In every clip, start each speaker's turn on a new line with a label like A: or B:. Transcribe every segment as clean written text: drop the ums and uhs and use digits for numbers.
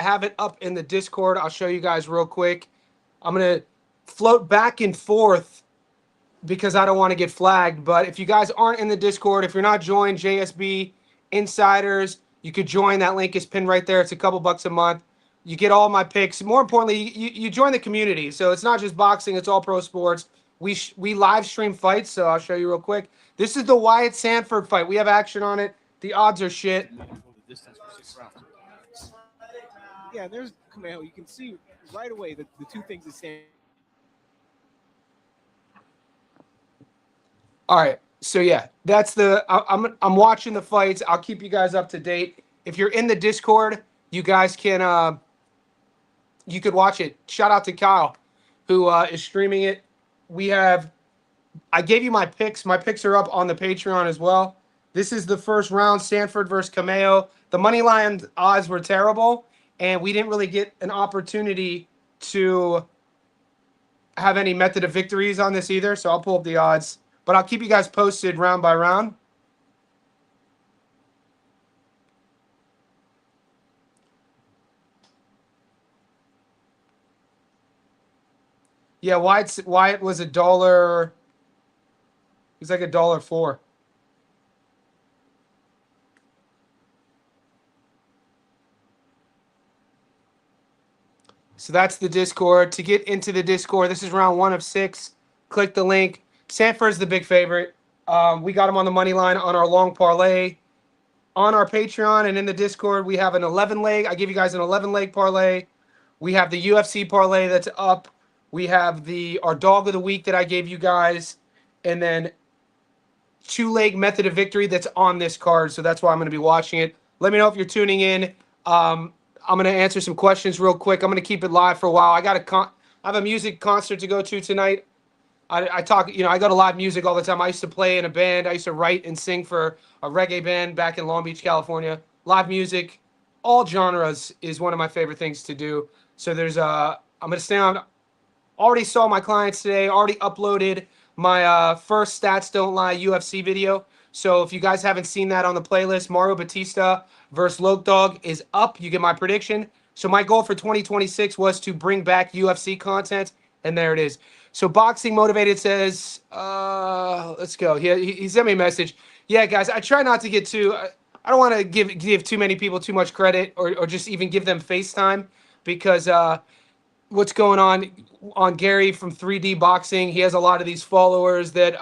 A: have it up in the Discord. I'll show you guys real quick. I'm going to float back and forth because I don't want to get flagged. But if you guys aren't in the Discord, if you're not joined, JSB Insiders, you could join. That link is pinned right there. It's a couple bucks a month. You get all my picks. More importantly, you join the community. So it's not just boxing, it's all pro sports. We live stream fights, so I'll show you real quick. This is the Wyatt Sanford fight. We have action on it. The odds are shit.
B: Yeah, there's Camaro. You can see right away the two things that stand.
A: All right. So yeah, that's I'm watching the fights. I'll keep you guys up to date. If you're in the Discord, you guys can you could watch it. Shout out to Kyle who is streaming it. I gave you my picks. My picks are up on the Patreon as well. This is the first round, Sanford versus Cameo. The money line odds were terrible, and we didn't really get an opportunity to have any method of victories on this either. So I'll pull up the odds. But I'll keep you guys posted round by round. Yeah, Wyatt was $1. It was like $1.04. So that's the Discord. To get into the Discord, this is round 1 of 6. Click the link. Sanford's the big favorite. We got him on the money line on our long parlay. On our Patreon and in the Discord, we have an 11-leg. I give you guys an 11-leg parlay. We have the UFC parlay that's up. We have our dog of the week that I gave you guys. And then 2-leg method of victory that's on this card. So that's why I'm going to be watching it. Let me know if you're tuning in. I'm going to answer some questions real quick. I'm going to keep it live for a while. I have a music concert to go to tonight. I talk, I go to live music all the time. I used to play in a band. I used to write and sing for a reggae band back in Long Beach, California. Live music, all genres is one of my favorite things to do. So I'm going to stay on. Already saw my clients today. Already uploaded my first Stats Don't Lie UFC video. So if you guys haven't seen that on the playlist, Mario Batista versus Loke Dog is up. You get my prediction. So my goal for 2026 was to bring back UFC content, and there it is. So Boxing Motivated says, let's go. He sent me a message. Yeah, guys, I try not to get too. I don't want to give too many people too much credit or just even give them FaceTime because what's going on Gary from 3D Boxing. He has a lot of these followers that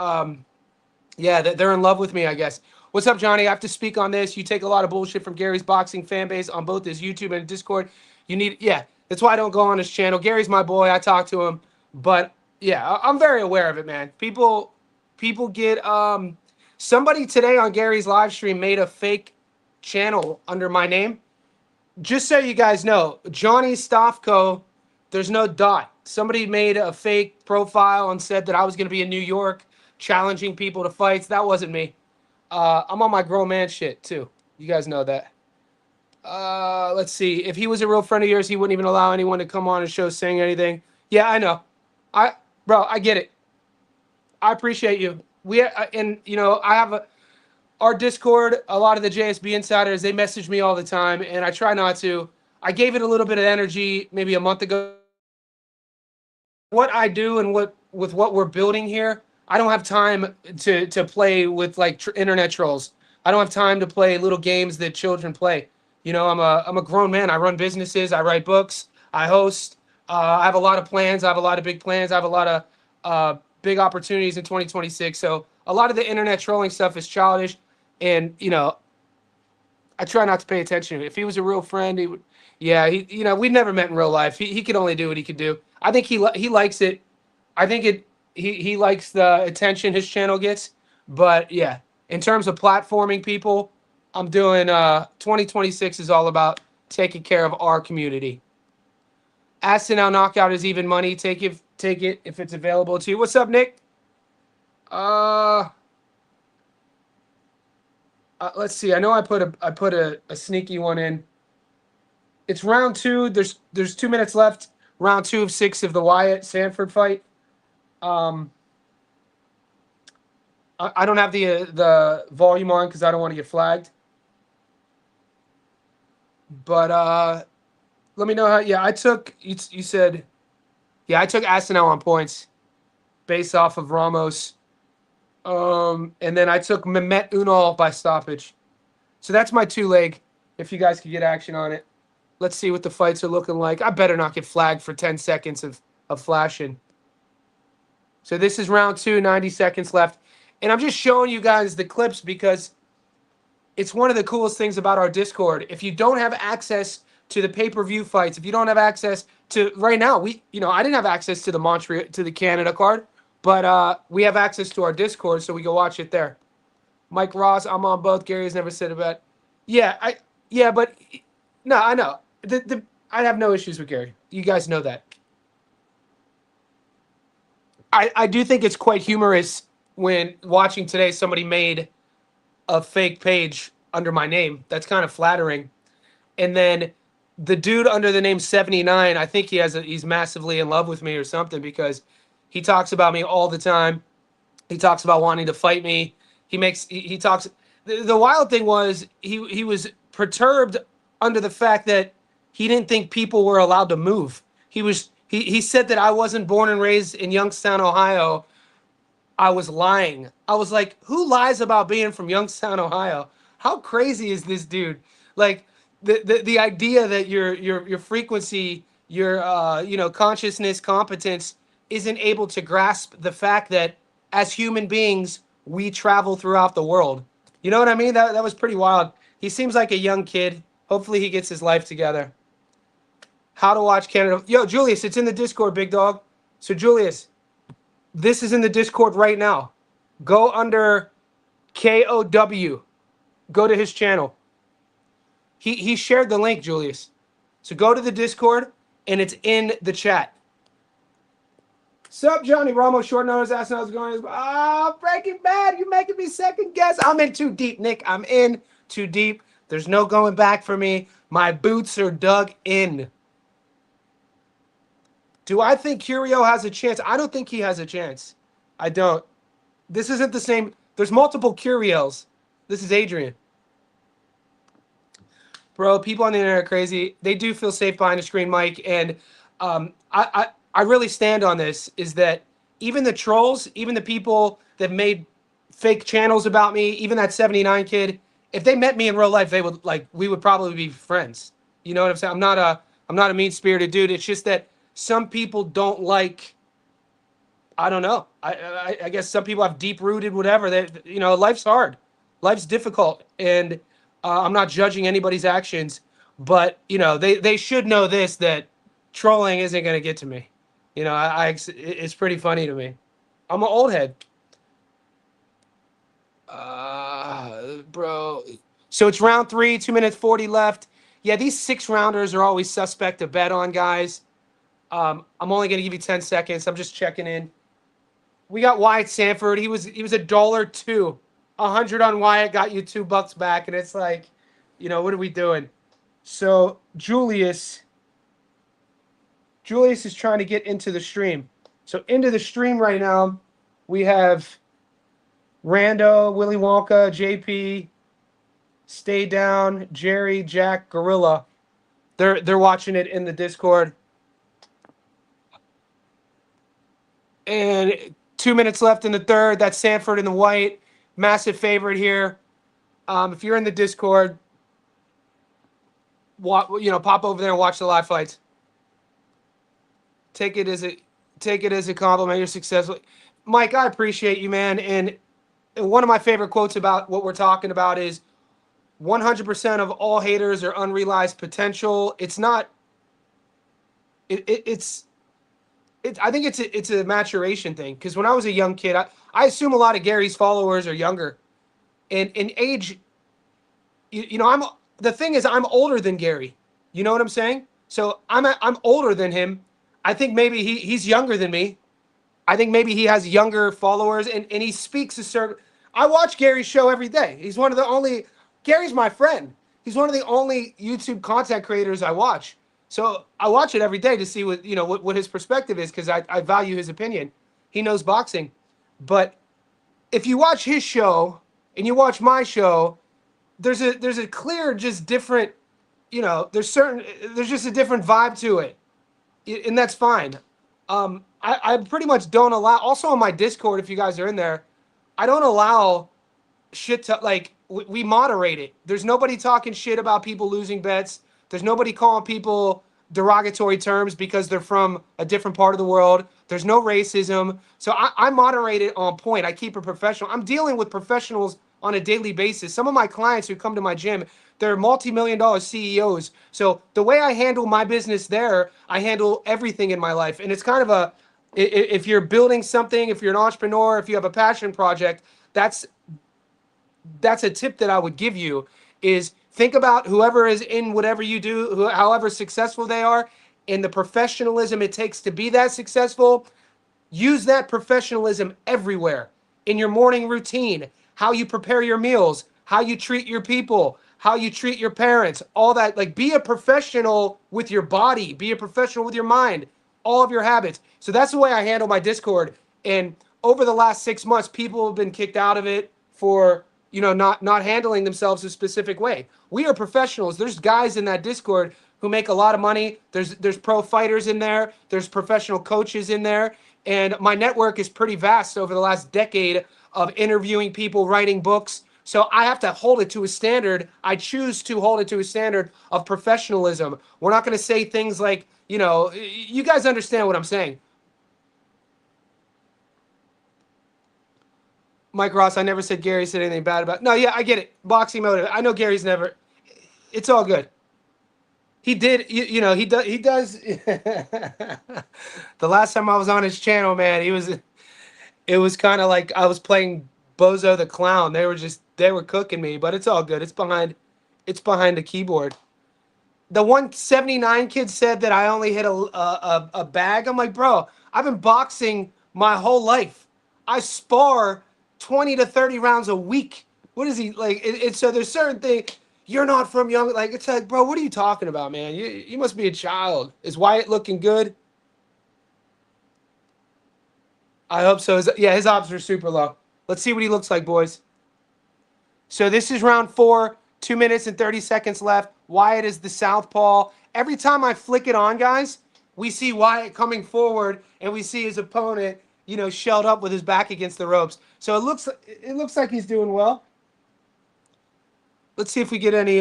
A: that they're in love with me, I guess. What's up, Johnny? I have to speak on this. You take a lot of bullshit from Gary's boxing fan base on both his YouTube and Discord. That's why I don't go on his channel. Gary's my boy. I talk to him, but yeah, I'm very aware of it, man. People get somebody today on Gary's live stream made a fake channel under my name. Just so you guys know, Johnny Stofko, there's no dot. Somebody made a fake profile and said that I was going to be in New York challenging people to fights. That wasn't me. I'm on my grown man shit too. You guys know that. Let's see. If he was a real friend of yours, he wouldn't even allow anyone to come on his show saying anything. Yeah, I know. Bro, I get it. I appreciate you. I have our Discord. A lot of the JSB insiders, they message me all the time, and I try not to. I gave it a little bit of energy maybe a month ago. What I do and with what we're building here, I don't have time to play with like internet trolls. I don't have time to play little games that children play. I'm a grown man. I run businesses. I write books. I host. I have a lot of plans. I have a lot of big plans. I have a lot of big opportunities in 2026. So a lot of the internet trolling stuff is childish, and I try not to pay attention. If he was a real friend, he would. Yeah, we've never met in real life. He could only do what he could do. I think he likes it. I think he likes the attention his channel gets. But yeah, in terms of platforming people, I'm doing 2026 is all about taking care of our community. Asinal knockout is even money. Take it if it's available to you. What's up, Nick? Let's see. I know I put a sneaky one in. It's round 2. There's 2 minutes left. Round 2 of 6 of the Wyatt Sanford fight. I don't have the volume on because I don't want to get flagged. But Let me know how. Yeah, I took. You said. Yeah, I took Asenel on points based off of Ramos. And then I took Mehmet Unal by stoppage. So that's my 2-leg. If you guys could get action on it. Let's see what the fights are looking like. I better not get flagged for 10 seconds of flashing. So this is round 2, 90 seconds left. And I'm just showing you guys the clips because it's one of the coolest things about our Discord. If you don't have access to the pay-per-view fights, if you don't have access to right now, I didn't have access to the Canada card, but we have access to our Discord, so we can watch it there. Mike Ross, I'm on both. Gary has never said about. But no, I know. I have no issues with Gary. You guys know that. I do think it's quite humorous when watching today somebody made a fake page under my name. That's kind of flattering. And then the dude under the name 79, I think he's massively in love with me or something because he talks about me all the time. He talks about wanting to fight me. He talks. The wild thing was he was perturbed under the fact that he didn't think people were allowed to move. He said that I wasn't born and raised in Youngstown, Ohio. I was lying. I was like, who lies about being from Youngstown, Ohio? How crazy is this dude? Like the idea that your frequency, your consciousness, competence isn't able to grasp the fact that as human beings we travel throughout the world. You know what I mean? That was pretty wild. He seems like a young kid. Hopefully he gets his life together. How to watch Canada. Yo, Julius, it's in the Discord, big dog. So Julius, this is in the Discord right now. Go under KOW. Go to his channel. He shared the link, Julius. So go to the Discord, and it's in the chat. Sup, Johnny Ramos, short notice, asking how's it going. Breaking Bad, you making me second guess. I'm in too deep, Nick. I'm in too deep. There's no going back for me. My boots are dug in. Do I think Curio has a chance? I don't think he has a chance. I don't. This isn't the same. There's multiple Curiels. This is Adrian. Bro, people on the internet are crazy. They do feel safe behind the screen, Mike. And I really stand on this, is that even the trolls, even the people that made fake channels about me, even that 79 kid, if they met me in real life, we would probably be friends. You know what I'm saying? I'm not a mean-spirited dude. It's just that some people don't like, I don't know. I guess some people have deep-rooted whatever. That life's hard. Life's difficult. And I'm not judging anybody's actions. But, they should know this, that trolling isn't going to get to me. It's pretty funny to me. I'm an old head. Bro. So it's round 3, 2 minutes 40 left. Yeah, these 6-rounders are always suspect to bet on, guys. I'm only going to give you 10 seconds. I'm just checking in. We got Wyatt Sanford. He was $1.02. 100 on Wyatt got you $2 back, and it's like, what are we doing? So Julius is trying to get into the stream. So into the stream right now, we have Rando, Willy Wonka, JP, Stay Down, Jerry, Jack, Gorilla. They're watching it in the Discord. And 2 minutes left in the third. That's Sanford in the white. Massive favorite here. If you're in the Discord, pop over there and watch the live fights. Take it as a compliment. You're successful. Mike, I appreciate you, man. And one of my favorite quotes about what we're talking about is 100% of all haters are unrealized potential. It's not. I think it's a maturation thing, because when I was a young kid, I assume a lot of Gary's followers are younger, and in age, the thing is, I'm older than Gary. You know what I'm saying? So I'm older than him. I think maybe he's younger than me. I think maybe he has younger followers, and he speaks a certain. I watch Gary's show every day. He's one of the only. Gary's my friend. He's one of the only YouTube content creators I watch. So I watch it every day to see what his perspective is, because I value his opinion. He knows boxing. But if you watch his show and you watch my show, there's a clear, just different there's just a different vibe to it, and that's fine. I pretty much don't allow. Also on my Discord, if you guys are in there, I don't allow shit to like we moderate it. There's nobody talking shit about people losing bets. There's nobody calling people derogatory terms because they're from a different part of the world. There's no racism. So I moderate it on point. I keep it professional. I'm dealing with professionals on a daily basis. Some of my clients who come to my gym, they're multi-million dollar CEOs. So the way I handle my business there, I handle everything in my life. And it's kind of if you're building something, if you're an entrepreneur, if you have a passion project, that's a tip that I would give you is think about whoever is in whatever you do, however successful they are, and the professionalism it takes to be that successful. Use that professionalism everywhere in your morning routine, how you prepare your meals, how you treat your people, how you treat your parents, all that. Like, be a professional with your body, be a professional with your mind, all of your habits. So that's the way I handle my Discord. And over the last 6 months, people have been kicked out of it for not handling themselves a specific way. We are professionals. There's guys in that Discord who make a lot of money. There's pro fighters in there. There's professional coaches in there. And my network is pretty vast over the last decade of interviewing people, writing books. So I have to hold it to a standard. I choose to hold it to a standard of professionalism. We're not going to say things like, you guys understand what I'm saying. Mike Ross, I never said Gary said anything bad about. No, yeah, I get it. Boxing motive. I know Gary's never. It's all good. He did, he does. He does. The last time I was on his channel, man, it was kind of like I was playing Bozo the Clown. They were cooking me, but it's all good. It's behind the keyboard. The 179 kid said that I only hit a bag. I'm like, bro, I've been boxing my whole life. I spar 20 to 30 rounds a week. What is he like? So there's certain things. You're not from young. Like, it's like, bro, what are you talking about, man? You must be a child. Is Wyatt looking good? I hope so. His odds are super low. Let's see what he looks like, boys. So this is round 4, 2 minutes and 30 seconds left. Wyatt is the southpaw. Every time I flick it on, guys, we see Wyatt coming forward, and we see his opponent, shelled up with his back against the ropes. So it looks like he's doing well. Let's see if we get any.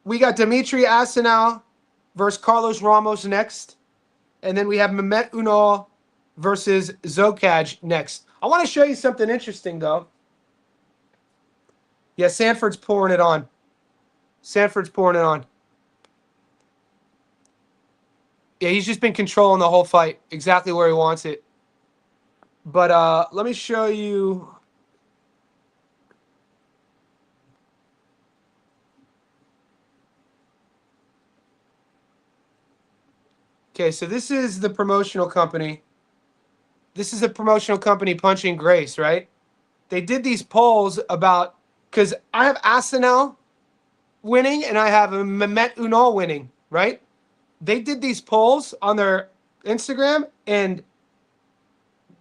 A: We got Dimitri Asenau versus Carlos Ramos next, and then we have Mehmet Unal versus Zokaj next. I want to show you something interesting, though. Yeah, Sanford's pouring it on. Sanford's pouring it on. Yeah, he's just been controlling the whole fight exactly where he wants it. But let me show you. Okay, so this is the promotional company. This is a promotional company, Punching Grace, right? They did these polls about, because I have Asenel winning and I have Mehmet Unal winning, right? They did these polls on their Instagram, and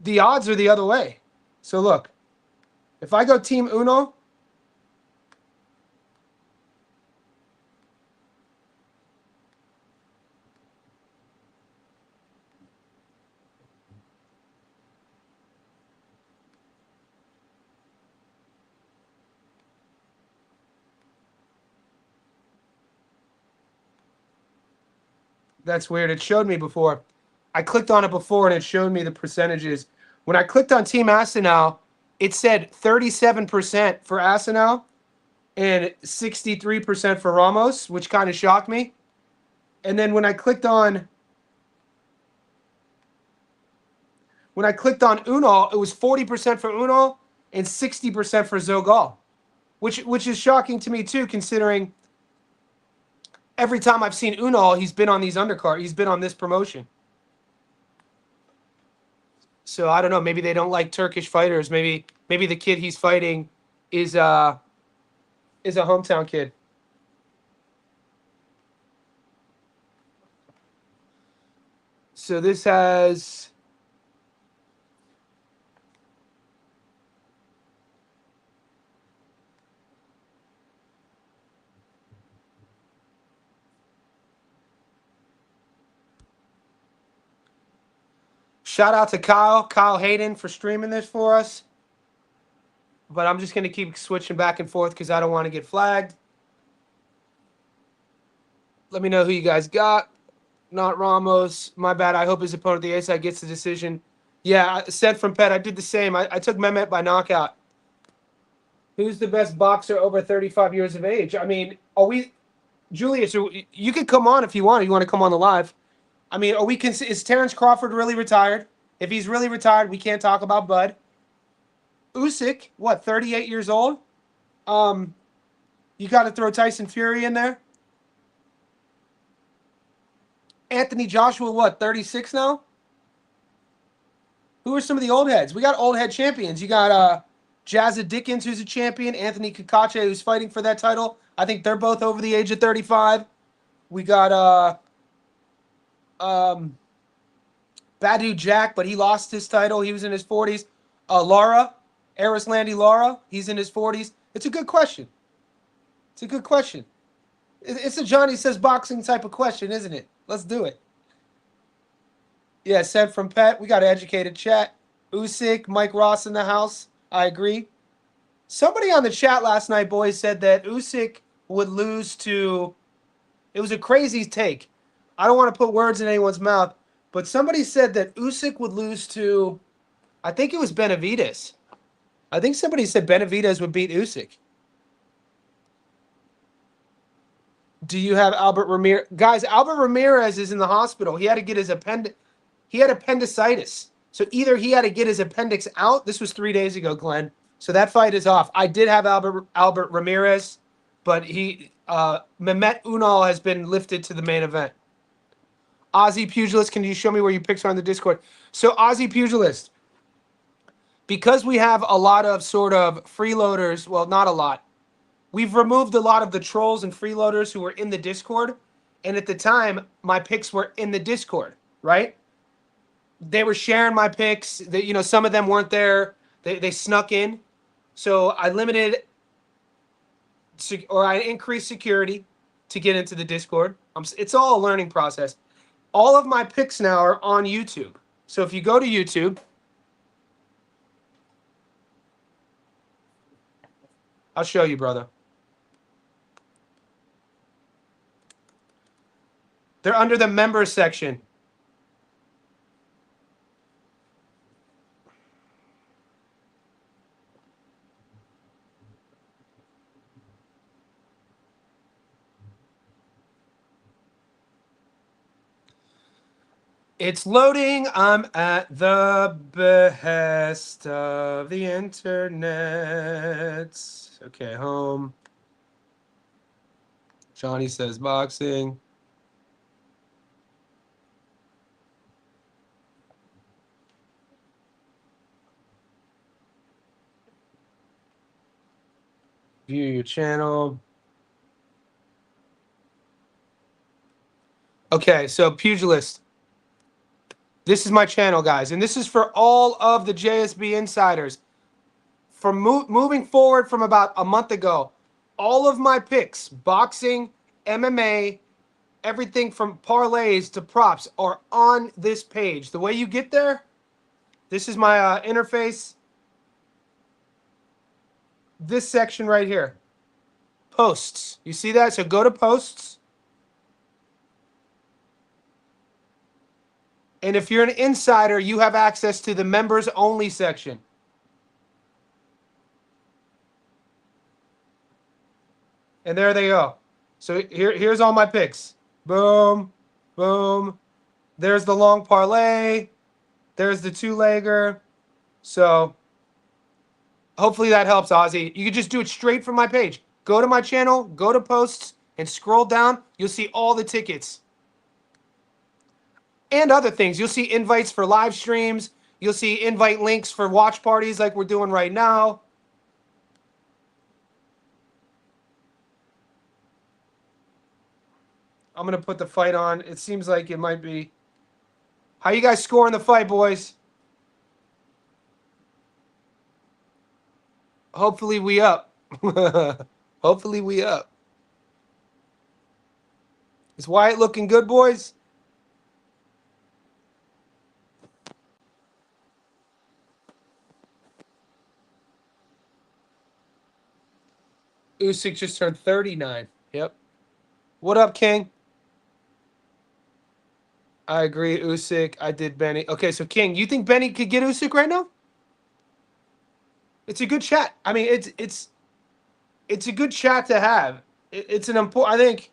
A: the odds are the other way. So look, if I go Team Uno, that's weird. It showed me before. I clicked on it before and it showed me the percentages. When I clicked on Team Asenal, it said 37% for Asenal and 63% for Ramos, which kind of shocked me. And then when I clicked on Unal, it was 40% for Unal and 60% for Zogal, which is shocking to me too, considering every time I've seen Unal, he's been on these undercard. He's been on this promotion. So I don't know. Maybe they don't like Turkish fighters. Maybe the kid he's fighting is a hometown kid. So this has. Shout out to Kyle Hayden for streaming this for us. But I'm just going to keep switching back and forth because I don't want to get flagged. Let me know who you guys got. Not Ramos. My bad. I hope his opponent, the ace, gets the decision. Yeah, said from Pet. I did the same. I took Mehmet by knockout. Who's the best boxer over 35 years of age? I mean, are we... Julius, you can come on if you want. You want to come on the live. I mean, is Terence Crawford really retired? If he's really retired, we can't talk about Bud. Usyk, what, 38 years old? You got to throw Tyson Fury in there. Anthony Joshua, what, 36 now? Who are some of the old heads? We got old head champions. You got Jazza Dickens, who's a champion. Anthony Kakache, who's fighting for that title. I think they're both over the age of 35. We got Badu Jack, but he lost his title. He was in his 40s. Arislandi Lara, he's in his 40s. It's a good question. It's a good question. It's a Johnny Says Boxing type of question, isn't it? Let's do it. Yeah, said from Pet. We got an educated chat. Usyk, Mike Ross in the house. I agree. Somebody on the chat last night, boys, said that Usyk would lose to... It was a crazy take. I don't want to put words in anyone's mouth, but somebody said that Usyk would lose to... I think it was Benavidez. I think somebody said Benavidez would beat Usyk. Do you have Albert Ramirez? Guys, Albert Ramirez is in the hospital. He had to get his He had appendicitis. So either he had to get his appendix out. This was 3 days ago, Glenn. So that fight is off. I did have Albert Ramirez, but Mehmet Unal has been lifted to the main event. Aussie Pugilist, can you show me where your picks are on the Discord? So Aussie Pugilist, because we have a lot of sort of freeloaders, well, not a lot. We've removed a lot of the trolls and freeloaders who were in the Discord. And at the time, my picks were in the Discord, right? They were sharing my picks. Some of them weren't there. They snuck in. So I increased security to get into the Discord. It's all a learning process. All of my picks now are on YouTube. So if you go to YouTube, I'll show you, brother. They're under the members section. It's loading. I'm at the behest of the internet. Okay, home. Johnny Says Boxing. View your channel. Okay, so Pugilist. This is my channel, guys, and this is for all of the JSB insiders. From moving forward from about a month ago, all of my picks, boxing, MMA, everything from parlays to props are on this page. The way you get there, this is my interface. This section right here, posts. You see that? So go to posts. And if you're an insider, you have access to the members only section. And there they go. So here's all my picks. Boom, boom. There's the long parlay. There's the two-legger. So hopefully that helps, Ozzy. You can just do it straight from my page. Go to my channel, go to posts, and scroll down. You'll see all the tickets. And other things. You'll see invites for live streams. You'll see invite links for watch parties like we're doing right now. I'm going to put the fight on. It seems like it might be. How you guys scoring the fight, boys? Hopefully we up. Hopefully we up. Is Wyatt looking good, boys? Usyk just turned 39. Yep. What up, King? I agree, Usyk. I did Benny. Okay, so King, you think Benny could get Usyk right now? It's a good chat. I mean, it's a good chat to have. It's an important.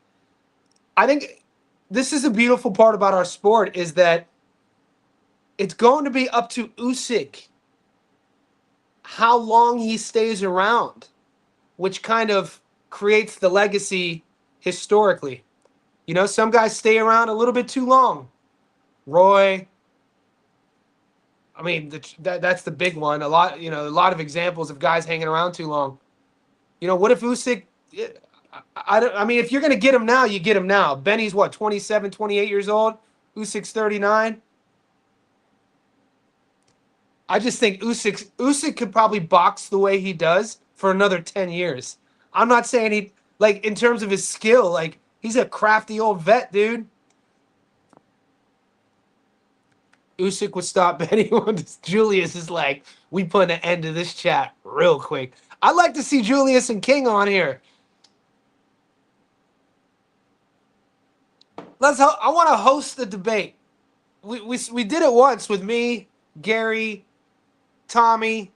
A: I think this is a beautiful part about our sport is that it's going to be up to Usyk how long he stays around, which kind of creates the legacy historically. You know, some guys stay around a little bit too long. Roy, I mean, that's the big one. A lot of examples of guys hanging around too long. You know, what if Usyk? I mean, if you're going to get him now, you get him now. Benny's what, 27, 28 years old? Usyk's 39. I just think Usyk could probably box the way he does for another 10 years. I'm not saying he, like, in terms of his skill, like, he's a crafty old vet, dude. Usyk would stop Benny. Julius is like, we put an end to this chat real quick. I'd like to see Julius and King on here. I want to host the debate. We did it once with me, Gary, Tommy.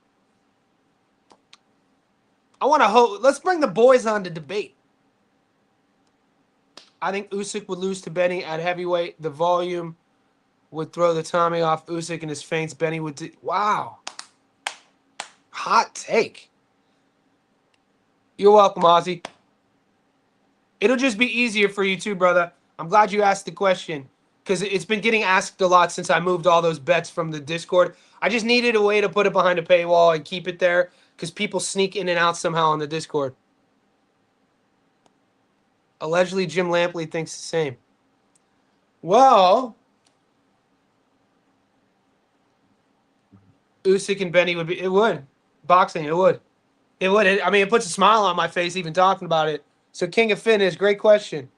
A: I want to host. Let's bring the boys on to debate. I think Usyk would lose to Benny at heavyweight. The volume would throw the Tommy off Usyk and his feints. Benny would wow. Hot take. You're welcome, Ozzy. It'll just be easier for you too, brother. I'm glad you asked the question because it's been getting asked a lot since I moved all those bets from the Discord. I just needed a way to put it behind a paywall and keep it there because people sneak in and out somehow on the Discord. Allegedly, Jim Lampley thinks the same. Well, Usyk and Benny would be. It would. Boxing, it would. It would. I mean, it puts a smile on my face even talking about it. So, King of Fitness, great question.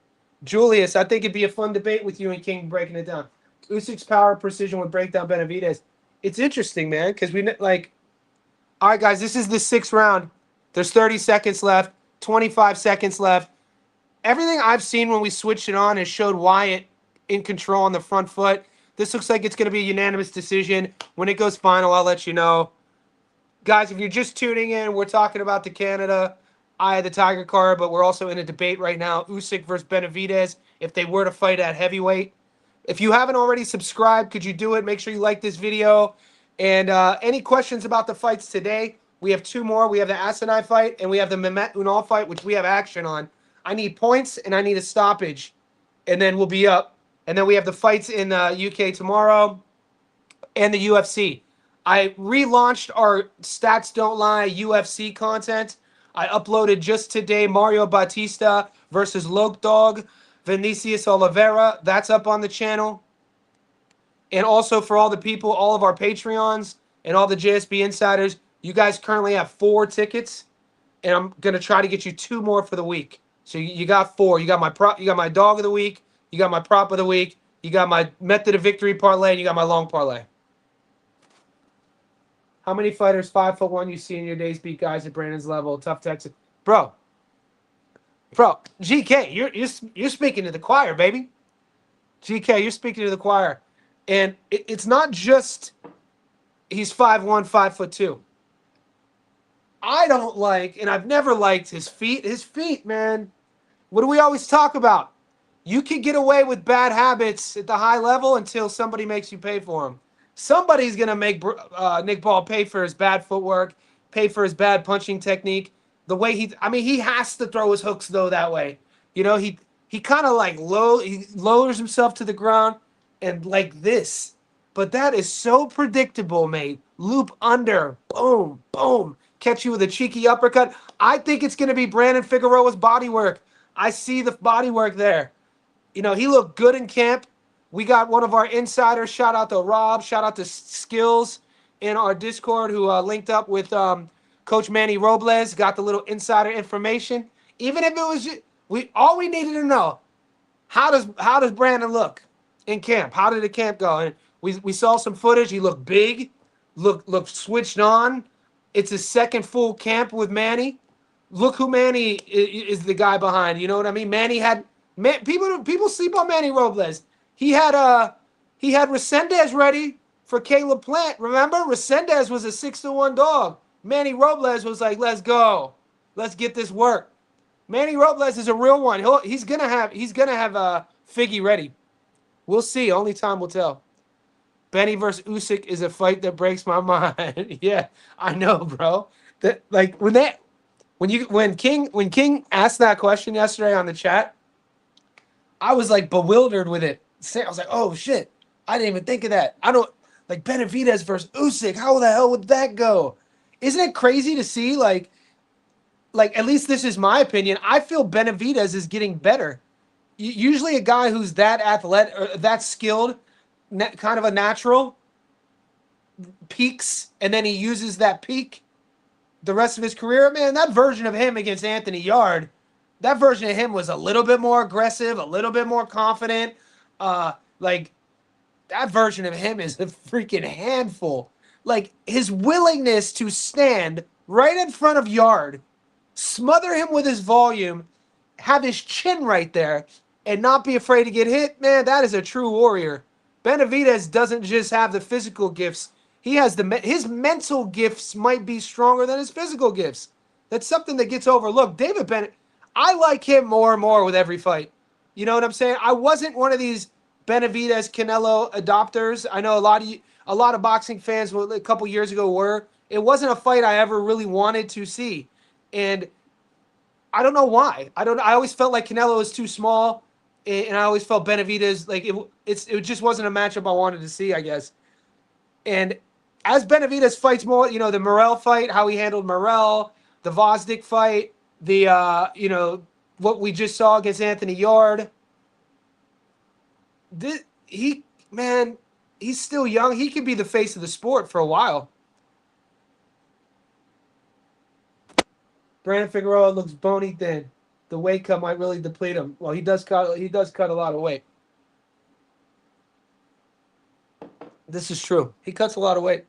A: Julius, I think it'd be a fun debate with you and King breaking it down. Usyk's power precision would break down Benavidez. It's interesting, man, because all right, guys, this is the 6th round. There's 30 seconds left, 25 seconds left. Everything I've seen when we switched it on has showed Wyatt in control on the front foot. This looks like it's going to be a unanimous decision. When it goes final, I'll let you know. Guys, if you're just tuning in, we're talking about the Canada Eye of the Tiger card, but we're also in a debate right now. Usyk versus Benavidez, if they were to fight at heavyweight. If you haven't already subscribed, could you do it? Make sure you like this video. And any questions about the fights today? We have 2 more. We have the Asinai fight, and we have the Mehmet Unal fight, which we have action on. I need points, and I need a stoppage, and then we'll be up. And then we have the fights in UK tomorrow and the UFC. I relaunched our Stats Don't Lie UFC content. I uploaded just today Mario Bautista versus Loke Dog, Vinicius Oliveira. That's up on the channel. And also for all the people, all of our Patreons and all the JSB insiders, you guys currently have 4 tickets, and I'm gonna try to get you 2 more for the week. So you got 4. You got my dog of the week. You got my prop of the week. You got my method of victory parlay, and you got my long parlay. How many fighters 5'1" you see in your days beat guys at Brandon's level? Tough Texas, bro. GK, you're speaking to the choir, baby. GK, you're speaking to the choir, and it's not just he's 5'1", 5'2". I don't like, and I've never liked his feet. His feet, man. What do we always talk about? You can get away with bad habits at the high level until somebody makes you pay for them. Somebody's going to make Nick Ball pay for his bad footwork, pay for his bad punching technique. The way he has to throw his hooks, though, that way. You know, he kind of like he lowers himself to the ground and like this. But that is so predictable, mate. Loop under, boom, boom. Catch you with a cheeky uppercut. I think it's going to be Brandon Figueroa's body work. I see the body work there. You know, he looked good in camp. We got one of our insiders, shout out to Rob, shout out to Skills in our Discord who linked up with Coach Manny Robles, got the little insider information. Even if it was just, all we needed to know, how does Brandon look in camp? How did the camp go? And we saw some footage. He looked big, looked switched on. It's his 2nd full camp with Manny. Look who Manny is the guy behind. You know what I mean? People sleep on Manny Robles. He had Resendez ready for Caleb Plant. Remember, Resendez was a 6-1 dog. Manny Robles was like, let's go, let's get this work. Manny Robles is a real one. He's gonna have Figgy ready. We'll see. Only time will tell. Benny versus Usyk is a fight that breaks my mind. Yeah, I know, bro. That like when King asked that question yesterday on the chat, I was like bewildered with it. I was like, oh shit, I didn't even think of that. I don't like Benavidez versus Usyk. How the hell would that go? Isn't it crazy to see like at least this is my opinion. I feel Benavidez is getting better. Usually a guy who's that athletic or that skilled, kind of a natural, peaks and then he uses that peak the rest of his career. Man, that version of him against Anthony Yard, that version of him was a little bit more aggressive, a little bit more confident. Like that version of him is a freaking handful. Like his willingness to stand right in front of Yard, smother him with his volume, have his chin right there, and not be afraid to get hit, man, that is a true warrior. Benavidez doesn't just have the physical gifts. He has his mental gifts might be stronger than his physical gifts. That's something that gets overlooked. David Bennett, I like him more and more with every fight. You know what I'm saying? I wasn't one of these Benavidez Canelo adopters. I know a lot of boxing fans a couple years ago were. It wasn't a fight I ever really wanted to see. And I don't know why. I always felt like Canelo was too small, and I always felt Benavidez like it just wasn't a matchup I wanted to see, I guess. And as Benavidez fights more, the Morrell fight, how he handled Morrell, the Vosdick fight, the what we just saw against Anthony Yard. He's still young. He could be the face of the sport for a while. Brandon Figueroa looks bony thin. The weight cut might really deplete him. Well, he does cut a lot of weight. This is true. He cuts a lot of weight.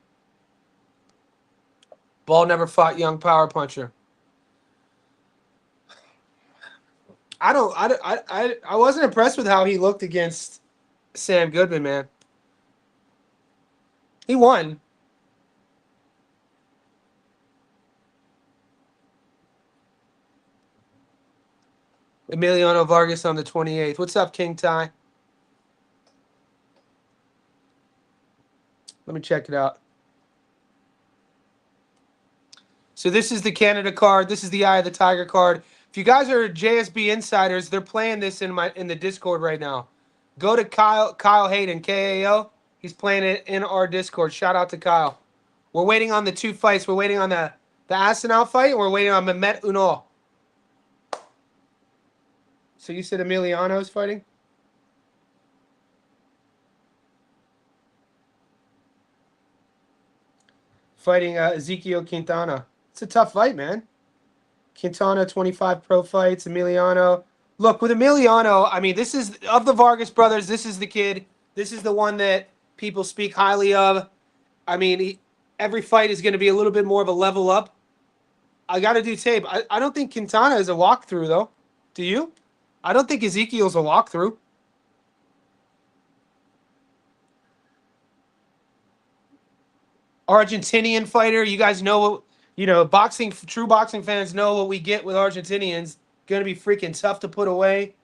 A: Ball never fought young power puncher. I wasn't impressed with how he looked against Sam Goodman, man. He won. Emiliano Vargas on the 28th. What's up, King Ty? Let me check it out. So this is the Canada card. This is the Eye of the Tiger card. If you guys are JSB insiders, they're playing this in the Discord right now. Go to Kyle Hayden, KAO. He's playing it in our Discord. Shout out to Kyle. We're waiting on the two fights. We're waiting on the Asenal fight, and we're waiting on Mehmet Unal. So you said Emiliano's fighting? Fighting Ezekiel Quintana. It's a tough fight, man. Quintana, 25 pro fights. Emiliano. Look, with Emiliano, I mean, this is, of the Vargas brothers, this is the kid. This is the one that people speak highly of. I mean, every fight is going to be a little bit more of a level up. I got to do tape. I don't think Quintana is a walkthrough, though. Do you? I don't think Ezekiel's a walkthrough. Argentinian fighter. You guys know what, true boxing fans know what we get with Argentinians. Going to be freaking tough to put away.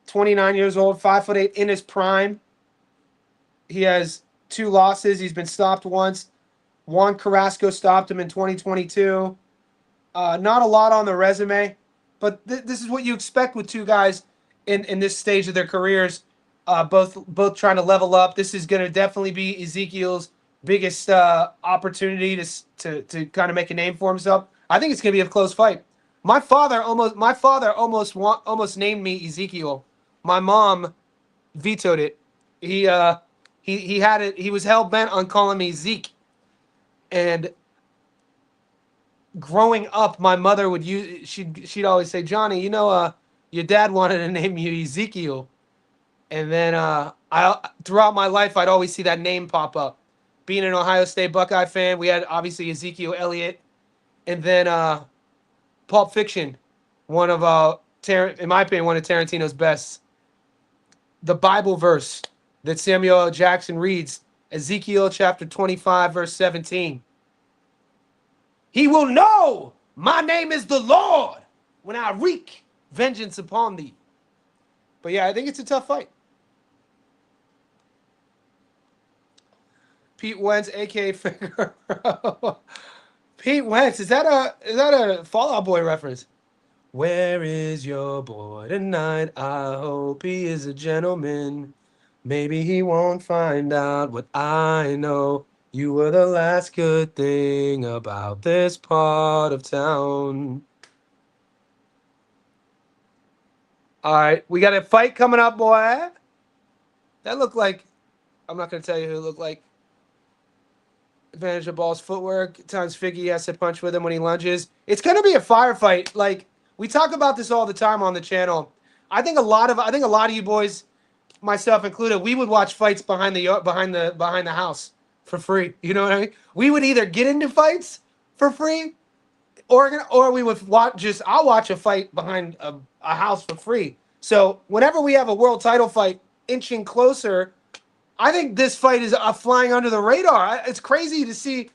A: 29 years old, 5'8", in his prime. He has 2 losses. He's been stopped once. Juan Carrasco stopped him in 2022. Not a lot on the resume, but this is what you expect with two guys in this stage of their careers, both trying to level up. This is going to definitely be Ezekiel's biggest opportunity to kind of make a name for himself. I think it's going to be a close fight. My father almost named me Ezekiel. My mom vetoed it. He had it. He was hell bent on calling me Zeke. And growing up, my mother would she'd always say, Johnny, your dad wanted to name you Ezekiel. And then throughout my life, I'd always see that name pop up. Being an Ohio State Buckeye fan, we had obviously Ezekiel Elliott. And then Pulp Fiction, one of in my opinion, one of Tarantino's best. The Bible verse that Samuel L. Jackson reads, Ezekiel chapter 25, verse 17. He will know my name is the Lord when I wreak vengeance upon thee. But yeah, I think it's a tough fight. Pete Wentz, aka Figueroa. Pete Wentz, is that a Fall Out Boy reference? Where is your boy tonight? I hope he is a gentleman. Maybe he won't find out what I know. You were the last good thing about this part of town. All right, we got a fight coming up, boy. That looked like, I'm not going to tell you who it looked like. Advantage of ball's footwork. Times Figgy has to punch with him when he lunges. It's going to be a firefight. Like, we talk about this all the time on the channel. I think a lot of you boys, myself included, we would watch fights behind the house for free. You know what I mean? We would either get into fights for free, or we would I'll watch a fight behind a house for free. So whenever we have a world title fight inching closer, I think this fight is flying under the radar. It's crazy to see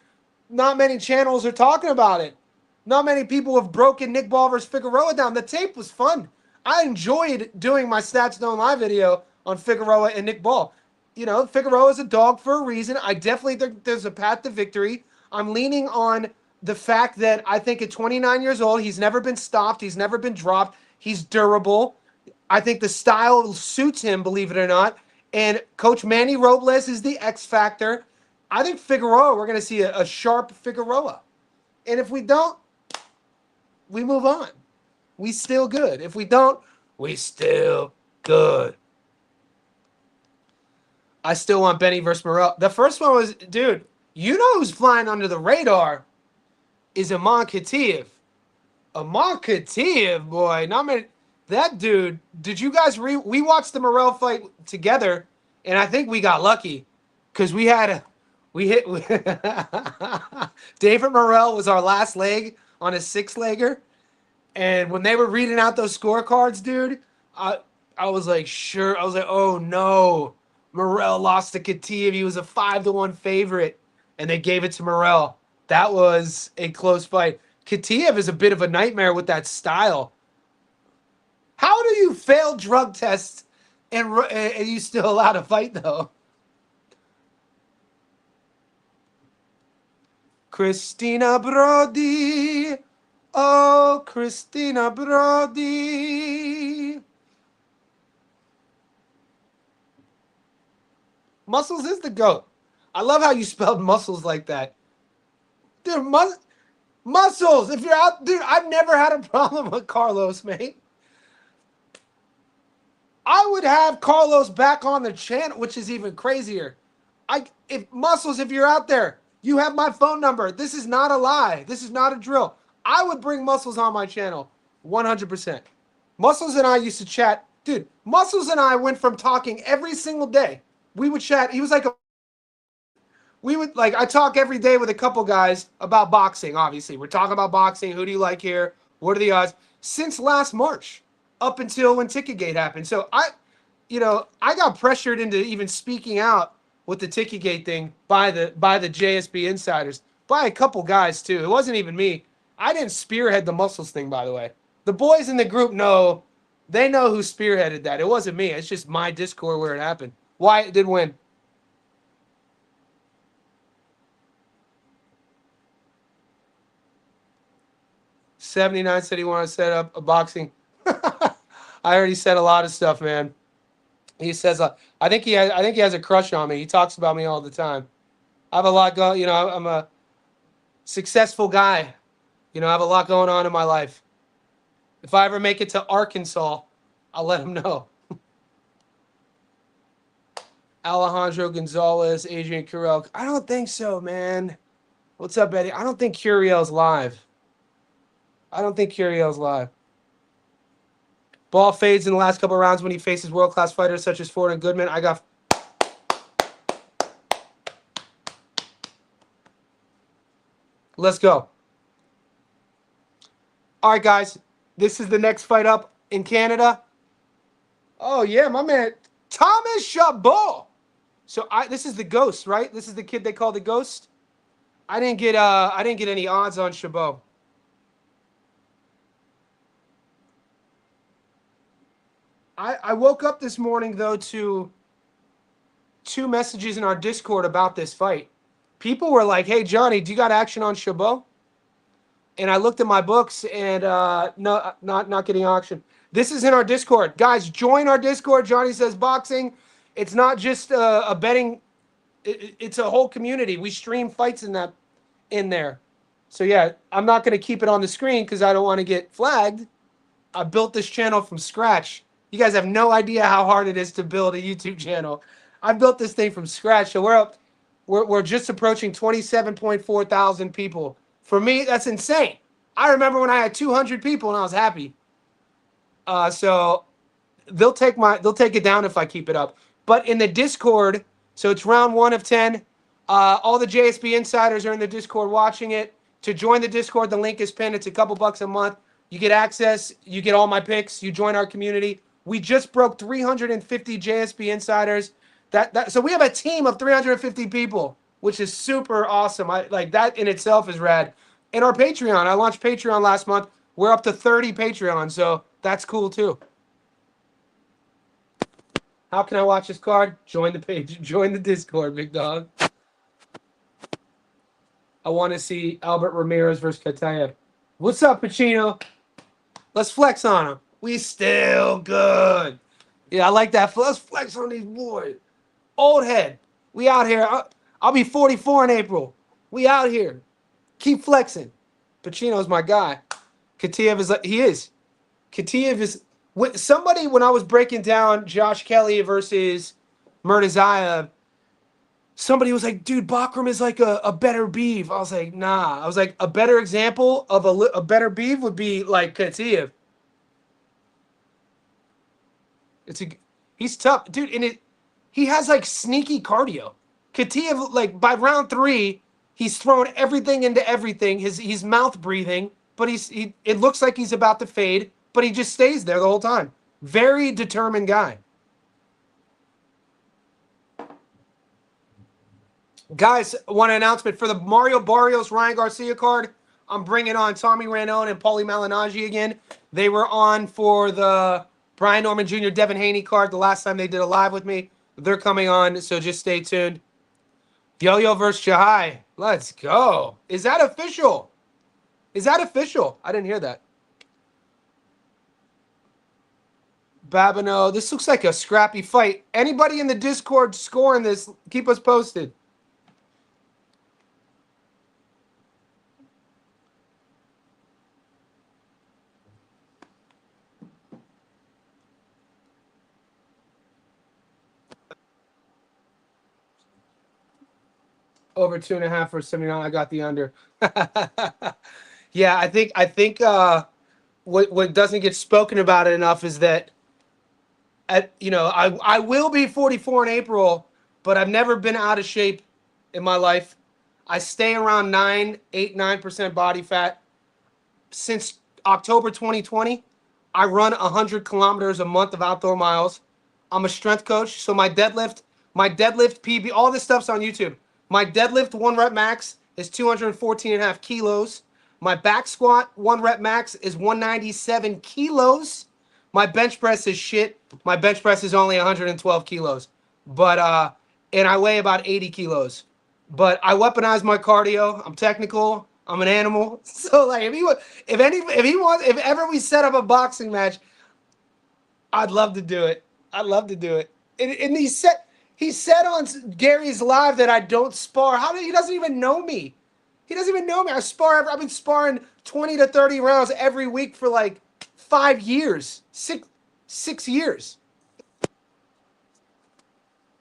A: not many channels are talking about it. Not many people have broken Nick Ball versus Figueroa down. The tape was fun. I enjoyed doing my Stats Don't Lie video on Figueroa and Nick Ball. You know, Figueroa is a dog for a reason. I definitely think there's a path to victory. I'm leaning on the fact that I think at 29 years old, he's never been stopped. He's never been dropped. He's durable. I think the style suits him, believe it or not. And Coach Manny Robles is the X factor. I think Figueroa, we're going to see a sharp Figueroa. And if we don't, we move on. We still good. If we don't, we still good. I still want Benny versus Morrell. The first one was, dude, you know who's flying under the radar is Amon Khatiev. Amon Khatiev, boy. Not many, that dude, did you guys we watched the Morrell fight together, and I think we got lucky because we hit David Morrell was our last leg on a 6-legger. And when they were reading out those scorecards, dude, I was like, sure. I was like, oh no. Morrell lost to Khatiev. He was a 5-1 favorite. And they gave it to Morrell. That was a close fight. Khatiev is a bit of a nightmare with that style. How do you fail drug tests and you still allowed to fight, though? Christina Brody. Oh, Christina Brody. Muscles is the GOAT. I love how you spelled muscles like that. Dude, Muscles, if you're out, dude, I've never had a problem with Carlos, mate. I would have Carlos back on the channel, which is even crazier. If you're out there, you have my phone number. This is not a lie. This is not a drill. I would bring Muscles on my channel, 100%. Muscles and I used to chat. Dude, Muscles and I went from talking every single day. We would chat. He was like I talk every day with a couple guys about boxing, obviously. We're talking about boxing. Who do you like here? What are the odds? Since last March, up until when Ticketgate happened. So I got pressured into even speaking out with the Ticketgate thing by the JSB insiders, by a couple guys too. It wasn't even me. I didn't spearhead the Muscles thing, by the way. The boys in the group know. They know who spearheaded that. It wasn't me. It's just my Discord where it happened. Wyatt did win. $79 said he wanted to set up a boxing. I already said a lot of stuff, man. He says, I think he has a crush on me. He talks about me all the time. I have a lot going. You know, I'm a successful guy. You know, I have a lot going on in my life. If I ever make it to Arkansas, I'll let him know. Alejandro Gonzalez, Adrian Curiel. I don't think so, man. What's up, Eddie? I don't think Curiel's live. Ball fades in the last couple of rounds when he faces world-class fighters such as Ford and Goodman. Let's go. All right, guys. This is the next fight up in Canada. Oh, yeah, my man. Thomas Chabot. So this is the Ghost, right? This is the kid they call the Ghost. I didn't get any odds on Chabot. I woke up this morning though to two messages in our Discord about this fight. People were like, "Hey Johnny, do you got action on Chabot?" And I looked at my books and no, not getting action. This is in our Discord, guys. Join our Discord. Johnny Says Boxing. It's not just a betting. It's a whole community. We stream fights in there. So yeah, I'm not going to keep it on the screen because I don't want to get flagged. I built this channel from scratch. You guys have no idea how hard it is to build a YouTube channel. I built this thing from scratch. So we're just approaching 27.4 thousand people. For me, that's insane. I remember when I had 200 people and I was happy. So they'll take it down if I keep it up. But in the Discord, so it's round 1 of 10. All the JSB insiders are in the Discord watching it. To join the Discord, the link is pinned. It's a couple bucks a month. You get access. You get all my picks. You join our community. We just broke 350 JSB insiders. So we have a team of 350 people, which is super awesome. Like that in itself is rad. And our Patreon. I launched Patreon last month. We're up to 30 Patreon, so that's cool too. How can I watch this card? Join the page. Join the Discord, big dog. I want to see Albert Ramirez versus Katayev. What's up, Pacino? Let's flex on him. We still good. Yeah, I like that. Let's flex on these boys. Old head. We out here. I'll be 44 in April. We out here. Keep flexing. Pacino's my guy. Katayev is like, he is. Katayev is. Somebody, when I was breaking down Josh Kelly versus Murtazaev, somebody was like, dude, Bakram is like a better beef. I was like, nah. I was like, a better example of a better beef would be like Katayev. He's tough, dude, and he has like sneaky cardio. Katayev, like by round 3, he's throwing everything into everything. He's mouth breathing, but it looks like he's about to fade, but he just stays there the whole time. Very determined guy. Guys, one announcement for the Mario Barrios Ryan Garcia card. I'm bringing on Tommy Ranone and Paulie Malignaggi again. They were on for the Brian Norman Jr. Devinhaney card the last time they did a live with me. They're coming on, so just stay tuned. Yo-Yo versus Jahai. Let's go. Is that official? Is that official? I didn't hear that. Babino. This looks like a scrappy fight. Anybody in the Discord scoring this, keep us posted. Over 2.5 for 79. I got the under. Yeah, I think what doesn't get spoken about it enough is that I will be 44 in April, but I've never been out of shape in my life. I stay around 9% body fat. Since October 2020, I run 100 kilometers a month of outdoor miles. I'm a strength coach, so my deadlift PB, all this stuff's on YouTube. My deadlift 1 rep max is 214.5 kilos. My back squat 1 rep max is 197 kilos. My bench press is shit. My bench press is only 112 kilos. But and I weigh about 80 kilos. But I weaponize my cardio. I'm technical. I'm an animal. So like if ever we set up a boxing match, I'd love to do it. I'd love to do it. And he said on Gary's live that I don't spar. He doesn't even know me. He doesn't even know me. I've been sparring 20 to 30 rounds every week for like 5 years. 6 years.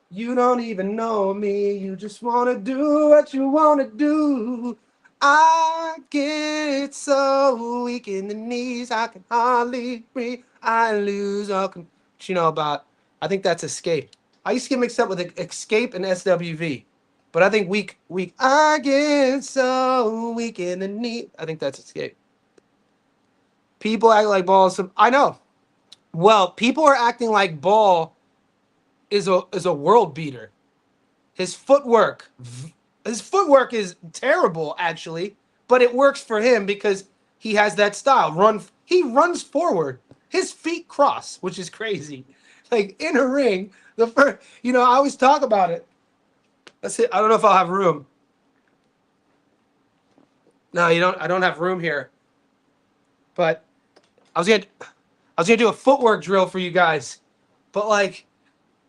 A: You don't even know me. You just want to do what you want to do. I get so weak in the knees, I can hardly breathe. I lose all control. You know about, I think that's Escape. I used to get mixed up with Escape and SWV. But I think weak. I get so weak in the knee. I think that's Escape. People act like Ball is I know. Well, people are acting like Ball is a world beater. His footwork is terrible actually, but it works for him because he has that style. He runs forward. His feet cross, which is crazy. Like in a ring, the first, I always talk about it. That's it. I don't know if I'll have room. No, you don't. I don't have room here. But I was gonna do a footwork drill for you guys. But like,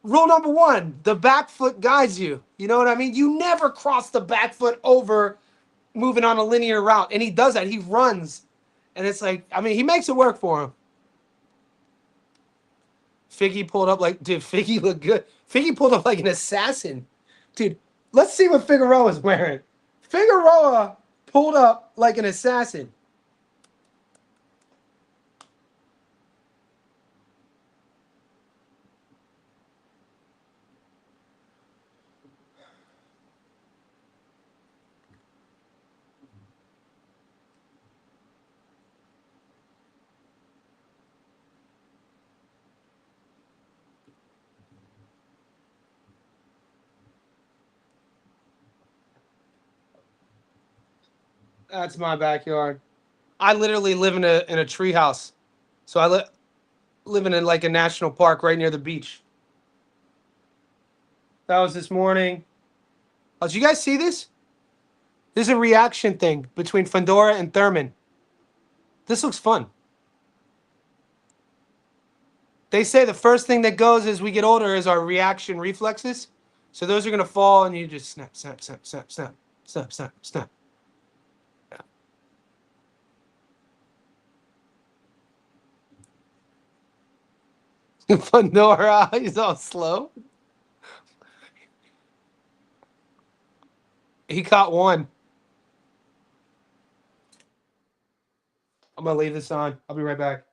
A: rule number one, the back foot guides you. You know what I mean? You never cross the back foot over moving on a linear route. And he does that. He runs. And it's like, he makes it work for him. Figgy pulled up like, dude, Figgy looked good. Figgy pulled up like an assassin. Dude, let's see what Figueroa's wearing. Figueroa pulled up like an assassin. That's my backyard. I literally live in a tree house. So I living in like a national park right near the beach. That was this morning. Oh, did you guys see this? This is a reaction thing between Fundora and Thurman. This looks fun. They say the first thing that goes as we get older is our reaction reflexes. So those are going to fall and you just snap, snap, snap, snap, snap, snap, snap, snap. Fundora, he's all slow. He caught one. I'm going to leave this on. I'll be right back.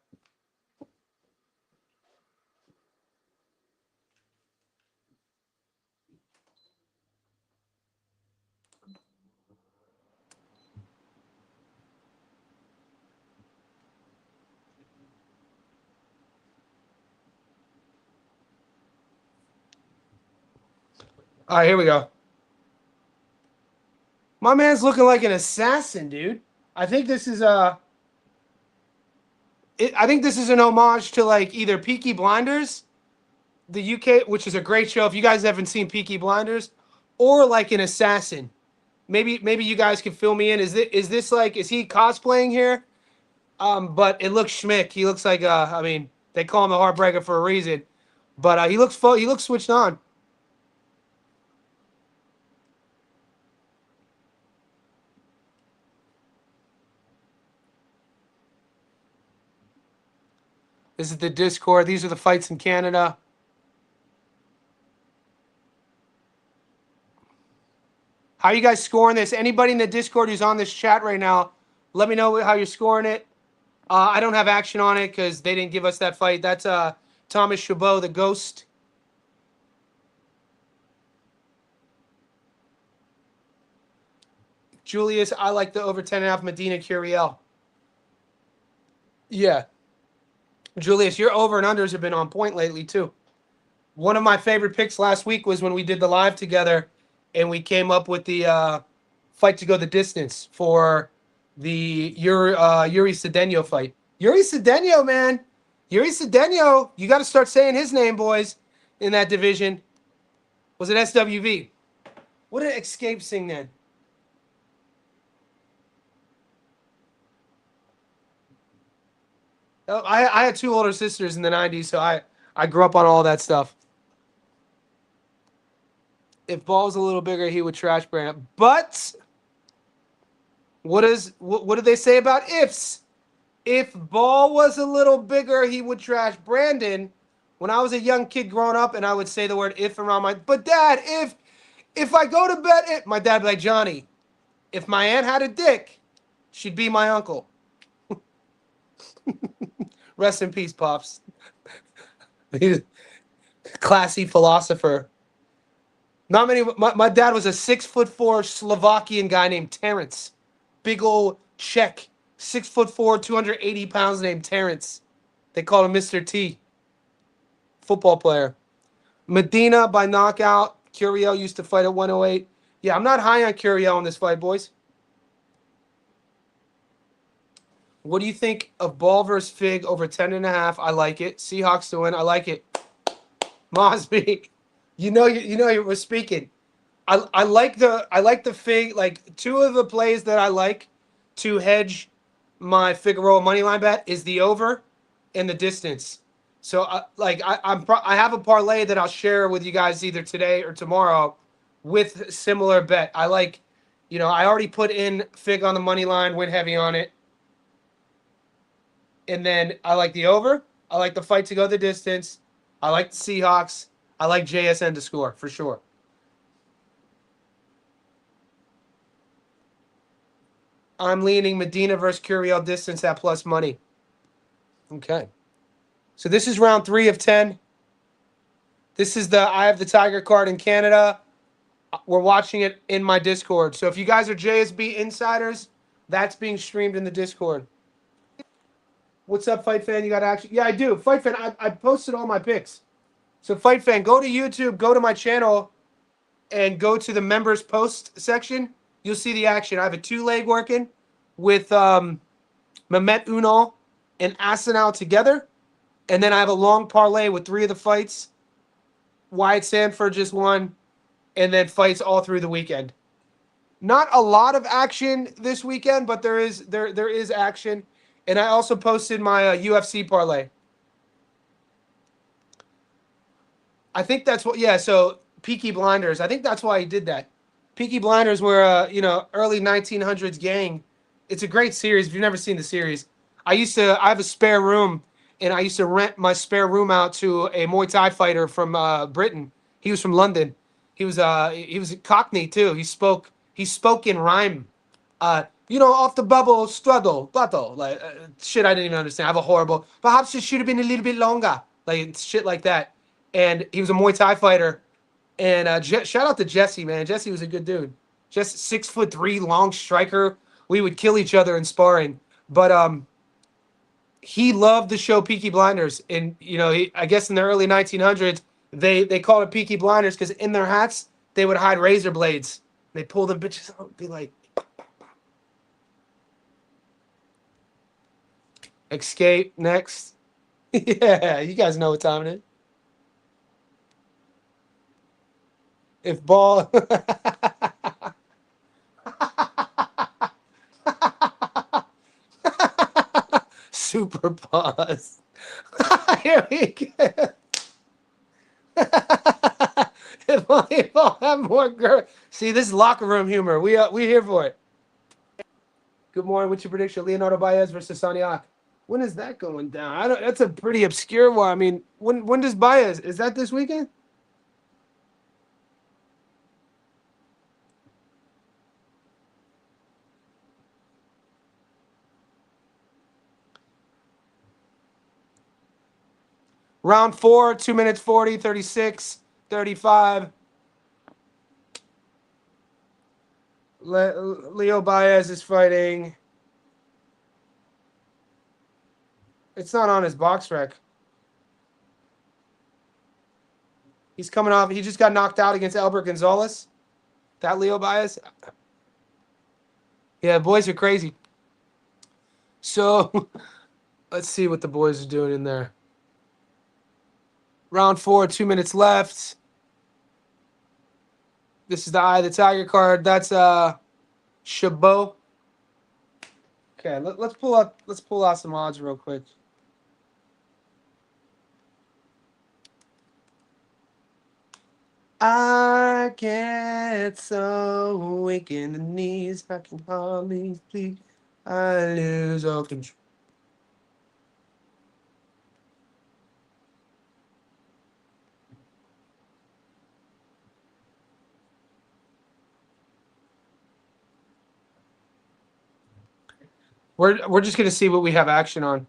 A: All right, here we go. My man's looking like an assassin, dude. I think this is I think this is an homage to like either Peaky Blinders, the UK, which is a great show. If you guys haven't seen Peaky Blinders, or like an assassin. Maybe you guys can fill me in. Is this like, is he cosplaying here? But it looks schmick. He looks like they call him the Heartbreaker for a reason. But he looks switched on. This is the Discord. These are the fights in Canada. How are you guys scoring this? Anybody in the Discord who's on this chat right now, let me know how you're scoring it. I don't have action on it because they didn't give us that fight. That's Thomas Chabot, the Ghost. Julius, I like the over 10.5 Medina Curiel. Yeah. Julius, your over and unders have been on point lately, too. One of my favorite picks last week was when we did the live together and we came up with the fight to go the distance for the Yuri Cedeno fight. Yuri Cedeno, man. Yuri Cedeno, you got to start saying his name, boys, in that division. Was it SWV? What did Escape sing then? Oh, I had two older sisters in the 90s, so I grew up on all that stuff. If Ball's a little bigger, he would trash Brandon. But what do they say about ifs? If Ball was a little bigger, he would trash Brandon. When I was a young kid growing up and I would say the word if around but Dad, if I go to bed, my dad would be like, Johnny, if my aunt had a dick, she'd be my uncle. Rest in peace, Pops. Classy philosopher. Not many. My dad was a 6'4" Slovakian guy named Terence. Big old Czech 6'4", 280 pounds, named Terrence. They call him Mr. T. Football player. Medina by knockout. Curiel used to fight at 108. Yeah, I'm not high on Curiel in this fight, boys. What do you think of Ball versus Fig over 10.5? I like it. Seahawks to win. I like it. Mosby, you know you were speaking. I like the Fig, like two of the plays that I like to hedge my Figueroa money line bet is the over and the distance. So I have a parlay that I'll share with you guys either today or tomorrow with similar bet. I like, I already put in Fig on the money line, went heavy on it. And then I like the over. I like the fight to go the distance. I like the Seahawks. I like JSN to score for sure. I'm leaning Medina versus Curiel distance at plus money. Okay. So this is round 3 of 10. This is the I have the Tiger card in Canada. We're watching it in my Discord. So if you guys are JSB insiders, that's being streamed in the Discord. What's up, Fight Fan? You got action? Yeah, I do. Fight Fan, I posted all my picks. So Fight Fan, go to YouTube, go to my channel, and go to the members post section. You'll see the action. I have a 2-leg working with Mehmet Unal and Asanal together. And then I have a long parlay with 3 of the fights. Wyatt Sanford just won. And then fights all through the weekend. Not a lot of action this weekend, but there is action. And I also posted my UFC parlay. I think that's what, yeah, so Peaky Blinders. I think that's why he did that. Peaky Blinders were, early 1900s gang. It's a great series. If you've never seen the series, I have a spare room, and I used to rent my spare room out to a Muay Thai fighter from Britain. He was from London. He was a Cockney too. He spoke in rhyme. Off the bubble, struggle, buttle, like shit I didn't even understand. I have a horrible. Perhaps it should have been a little bit longer, like shit like that. And he was a Muay Thai fighter. And shout out to Jesse, man. Jesse was a good dude. Just 6'3", long striker. We would kill each other in sparring. But he loved the show Peaky Blinders. And I guess in the early 1900s, they called it Peaky Blinders because in their hats they would hide razor blades. They pull them bitches out and be like, escape next. Yeah, you guys know what time it is. If ball. Super pause. Here we go. if I'll have more girl. See, this is locker room humor. We here for it. Good morning. What's your prediction? Leonardo Baez versus Saniak. When is that going down? I don't. That's a pretty obscure one. I mean, when does Baez? Is that this weekend? Round 4, 2 minutes 40, 36, 35. Leo Baez is fighting. It's not on his box rec. He's coming off. He just got knocked out against Albert Gonzalez. That Leo Baez. Yeah, boys are crazy. So let's see what the boys are doing in there. Round 4, 2 minutes left. This is the Eye of the Tiger card. That's Chabot. Okay, let's pull out some odds real quick. I get so weak in the knees, I can hardly speak. I lose all control. We're just gonna see what we have action on.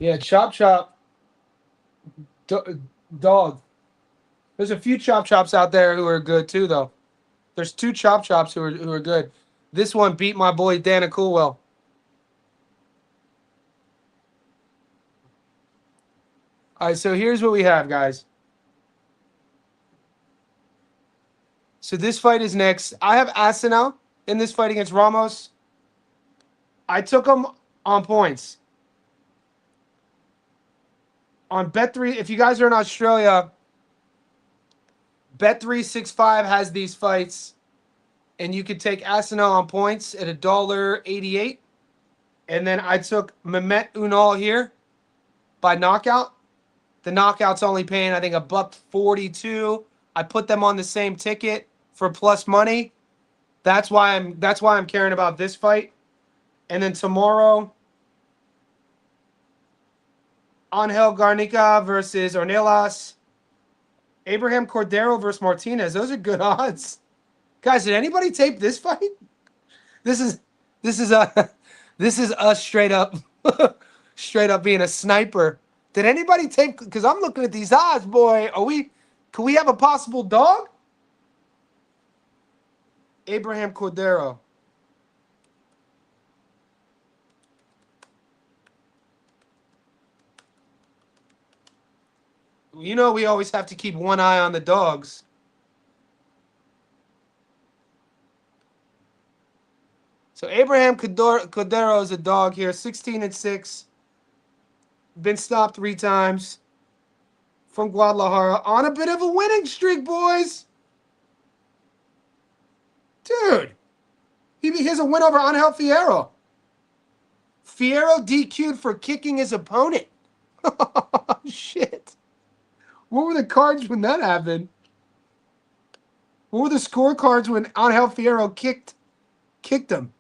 A: Yeah, chop chop. Dog. There's a few chop chops out there who are good too, though. There's two chop chops who are good. This one beat my boy Dana Coolwell. All right, so here's what we have, guys. So this fight is next. I have Asenel in this fight against Ramos. I took him on points. On Bet3, if you guys are in Australia, Bet365 has these fights, and you could take Asenel on points at $1.88. And then I took Mehmet Unal here by knockout. The knockout's only paying, I think, $1.42. I put them on the same ticket for plus money. That's why I'm caring about this fight. And then tomorrow, Angel Garnica versus Ornelas. Abraham Cordero versus Martinez. Those are good odds. Guys, did anybody tape this fight? This is this is us straight up straight up being a sniper. Did anybody tape? Because I'm looking at these odds, boy. Can we have a possible dog? Abraham Cordero. You know we always have to keep one eye on the dogs. So Abraham Cordero is a dog here, 16-6. Been stopped 3 times from Guadalajara on a bit of a winning streak, boys. Dude, he has a win over Angel Fierro. Fierro DQ'd for kicking his opponent. Shit. What were the cards when that happened? What were the scorecards when Angel Fierro kicked him?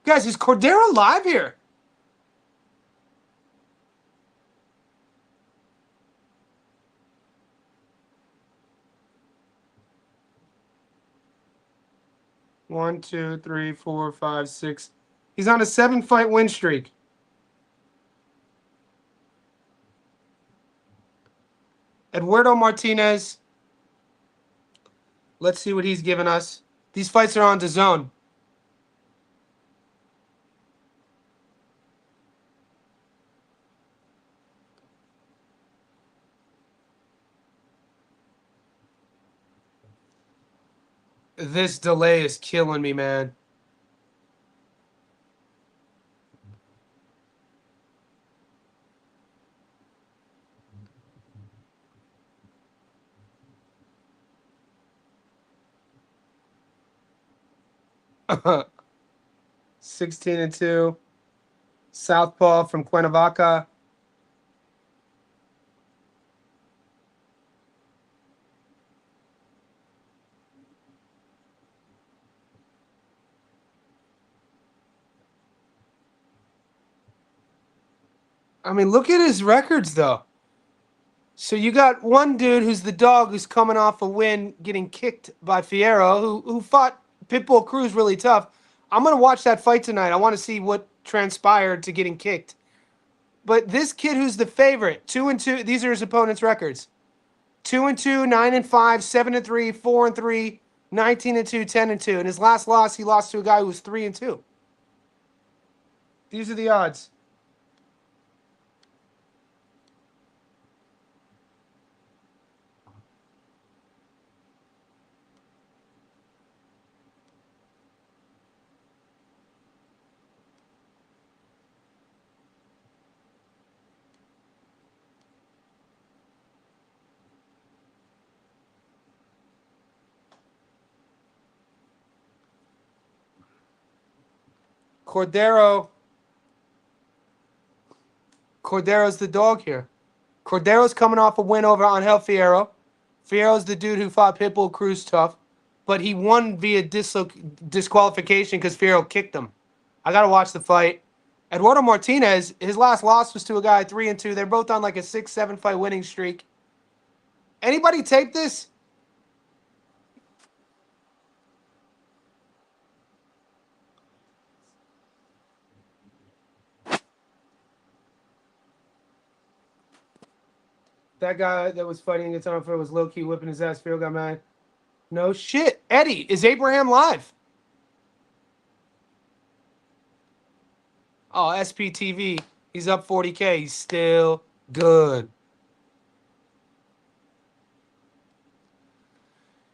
A: Guys, is Cordero live here? One, two, three, four, five, six. He's on a 7-fight win streak. Eduardo Martinez. Let's see what he's given us. These fights are on DAZN. This delay is killing me, man. $16-2. Southpaw from Cuernavaca. I mean, look at his records, though. So you got one dude who's the dog who's coming off a win, getting kicked by Fierro, who fought Pitbull Cruz really tough. I'm gonna watch that fight tonight. I want to see what transpired to getting kicked. But this kid who's the favorite, 2-2. These are his opponent's records: 2-2, 9-5, 7-3, 4-3, 19-2, 10-2. In his last loss, he lost to a guy who was 3-2. These are the odds. Cordero Cordero's the dog here. Cordero's coming off a win over Angel Fierro. Fierro's the dude who fought Pitbull Cruz tough, but he won via disqualification because Fierro kicked him. I got to watch the fight. Eduardo Martinez, his last loss was to a guy 3-2. They're both on like a 6-7 fight winning streak. Anybody tape this? That guy that was fighting against Angel was low-key whipping his ass. Fierro got mad. No shit. Eddie, is Abraham live? Oh, SPTV. He's up 40K. He's still good.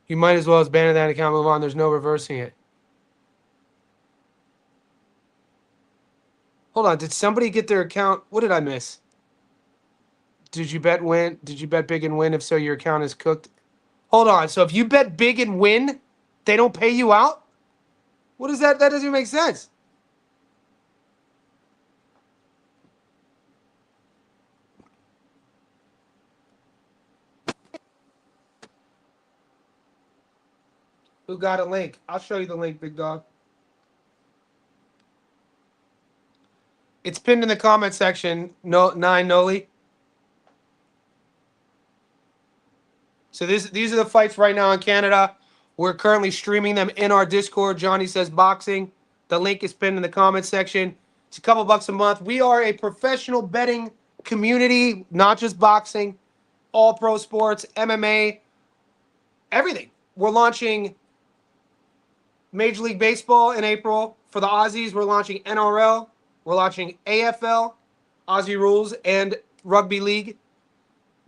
A: You might as well as ban that account, move on. There's no reversing it. Hold on. Did somebody get their account? What did I miss? Did you bet win? Did you bet big and win? If so, your account is cooked. Hold on. So if you bet big and win, they don't pay you out? What is that? That doesn't even make sense. Who got a link? I'll show you the link, big dog. It's pinned in the comment section. No, 9 Noli. So these are the fights right now in Canada. We're currently streaming them in our Discord. Johnny Says Boxing. The link is pinned in the comment section. It's a couple bucks a month. We are a professional betting community, not just boxing, all pro sports, MMA, everything. We're launching Major League Baseball in April. For the Aussies, we're launching NRL. We're launching AFL, Aussie Rules, and Rugby League.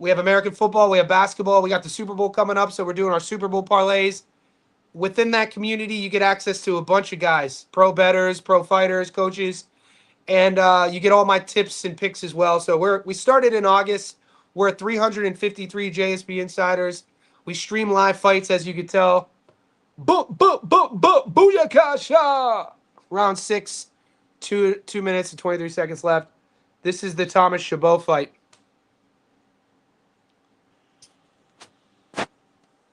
A: We have American football. We have basketball. We got the Super Bowl coming up, so we're doing our Super Bowl parlays. Within that community, you get access to a bunch of guys, pro bettors, pro fighters, coaches, and you get all my tips and picks as well. So we started in August. We're at 353 JSB insiders. We stream live fights, as you can tell. Booyakasha! Round 6, 2 minutes and 23 seconds left. This is the Thomas Chabot fight.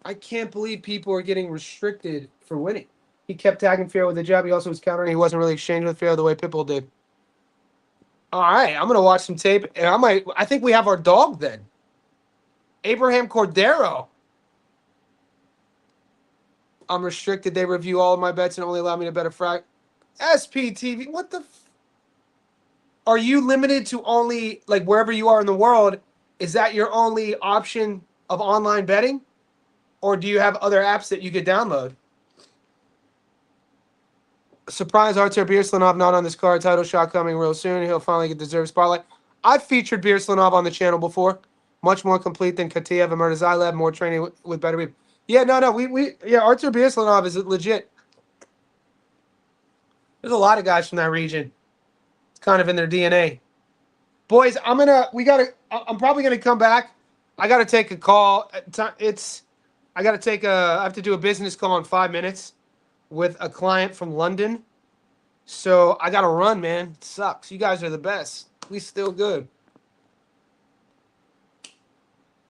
A: I can't believe people are getting restricted for winning. He kept tagging Fierro with a jab. He also was countering. He wasn't really exchanging with Fierro the way Pitbull did. All right, I'm gonna watch some tape, and I think we have our dog then. Abraham Cordero. I'm restricted. They review all of my bets and only allow me to bet a frag. SPTV. What the? Are you limited to only like wherever you are in the world? Is that your only option of online betting? Or do you have other apps that you could download? Surprise, Artur Birslanov not on this card. Title shot coming real soon. He'll finally get deserved spotlight. I've featured Birslanov on the channel before. Much more complete than Katiev and Murtazylab. More training with better people. Yeah, no. Artur Birslanov is legit. There's a lot of guys from that region. It's kind of in their DNA. Boys, I'm probably gonna come back. I gotta take a call. I have to do a business call in 5 minutes with a client from London. So I got to run, man. It sucks. You guys are the best. We still good.